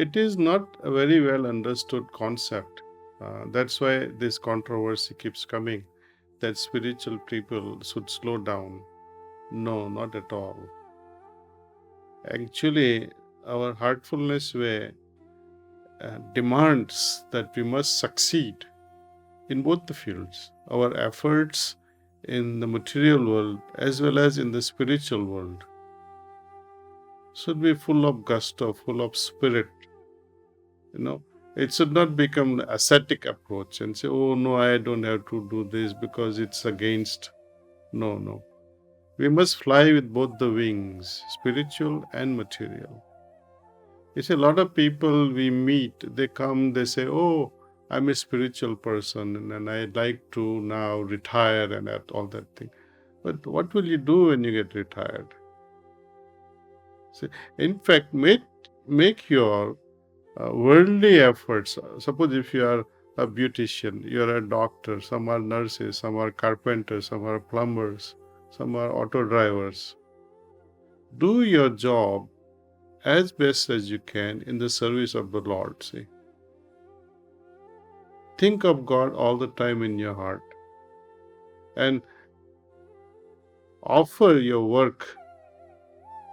It is not a very well understood concept. That's why this controversy keeps coming, that spiritual people should slow down. No, not at all. Actually, our heartfulness way demands that we must succeed in both the fields. Our efforts in the material world as well as in the spiritual world should be full of gusto, full of spirit. It should not become an ascetic approach and say, oh no, I don't have to do this because it's against. No, no. We must fly with both the wings, spiritual and material. You see, a lot of people we meet, they come, they say, oh, I'm a spiritual person and I'd like to now retire and all that thing. But what will you do when you get retired? See, in fact, make your worldly efforts. Suppose if you are a beautician, you are a doctor, some are nurses, some are carpenters, some are plumbers, some are auto drivers. Do your job as best as you can in the service of the Lord. See, think of God all the time in your heart and offer your work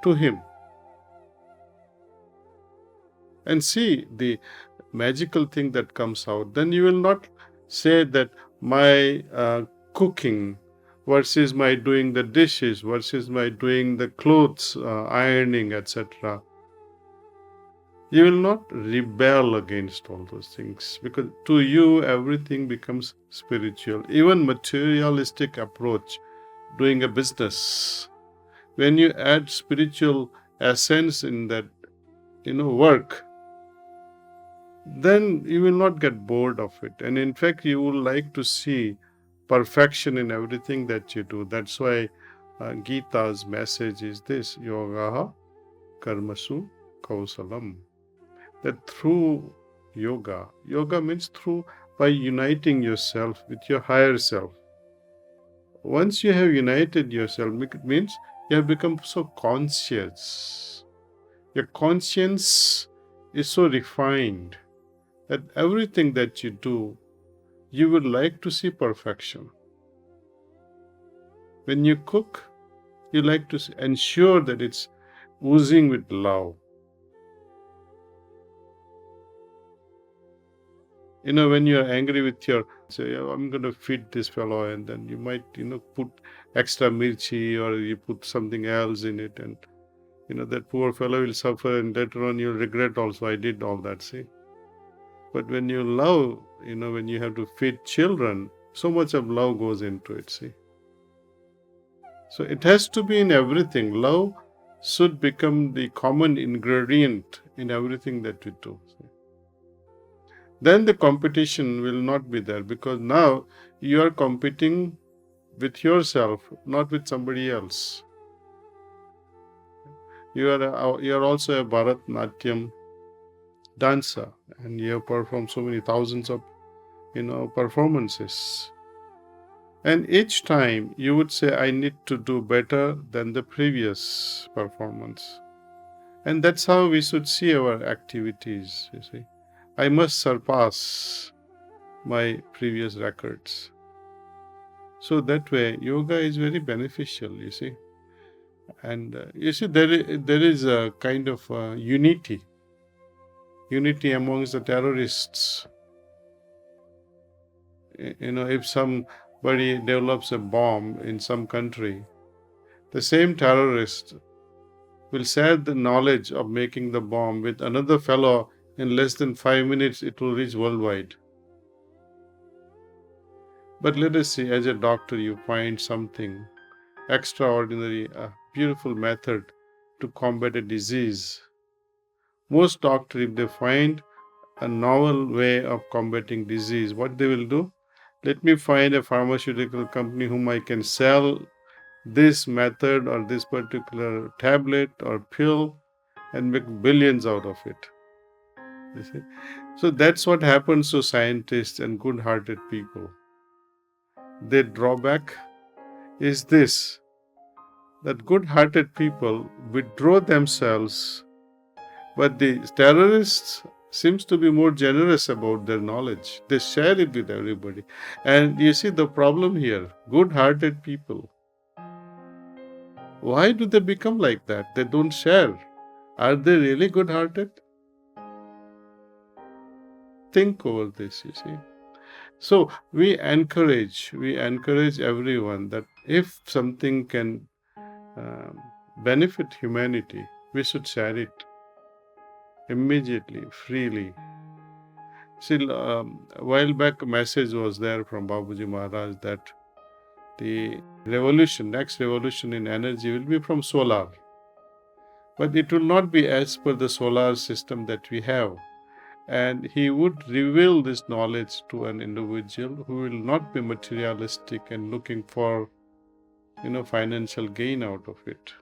to Him. And see the magical thing that comes out. Then you will not say that my cooking versus my doing the dishes versus my doing the clothes, ironing, etc. You will not rebel against all those things because to you everything becomes spiritual. Even materialistic approach, doing a business, when you add spiritual essence in that work, then you will not get bored of it. And in fact, you will like to see perfection in everything that you do. That's why Gita's message is this, yogaha karmasu kausalam. That through yoga means by uniting yourself with your higher self. Once you have united yourself, it means you have become so conscious. Your conscience is so refined that everything that you do, you would like to see perfection. When you cook, you like to ensure that it's oozing with love. When you're angry with say, I'm going to feed this fellow, and then you might, put extra mirchi or you put something else in it, and, that poor fellow will suffer, and later on you'll regret also, I did all that, see. But when you love, when you have to feed children, so much of love goes into it, see. So it has to be in everything. Love should become the common ingredient in everything that we do. See. Then the competition will not be there because now you are competing with yourself, not with somebody else. You are also a Bharatanatyam dancer and you have performed so many thousands of performances, and each time you would say, I need to do better than the previous performance. And that's how we should see our activities. You see, I must surpass my previous records. So that way yoga is very beneficial, you see. And you see, there is a kind of unity amongst the terrorists. If somebody develops a bomb in some country, the same terrorist will share the knowledge of making the bomb with another fellow. In less than 5 minutes, it will reach worldwide. But let us see, as a doctor, you find something extraordinary, a beautiful method to combat a disease. Most doctors, if they find a novel way of combating disease, what they will do? Let me find a pharmaceutical company whom I can sell this method or this particular tablet or pill and make billions out of it. You see? So that's what happens to scientists and good-hearted people. Their drawback is this, that good-hearted people withdraw themselves But the terrorists seems to be more generous about their knowledge. They share it with everybody. And you see the problem here, good-hearted people. Why do they become like that? They don't share. Are they really good-hearted? Think over this, you see. So we encourage everyone that if something can benefit humanity, we should share it immediately, freely. See, a while back, a message was there from Babuji Maharaj that the next revolution in energy will be from solar. But it will not be as per the solar system that we have. And he would reveal this knowledge to an individual who will not be materialistic and looking for, financial gain out of it.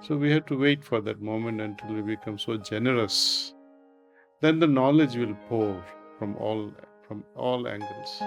So we have to wait for that moment until we become so generous. Then the knowledge will pour from all angles.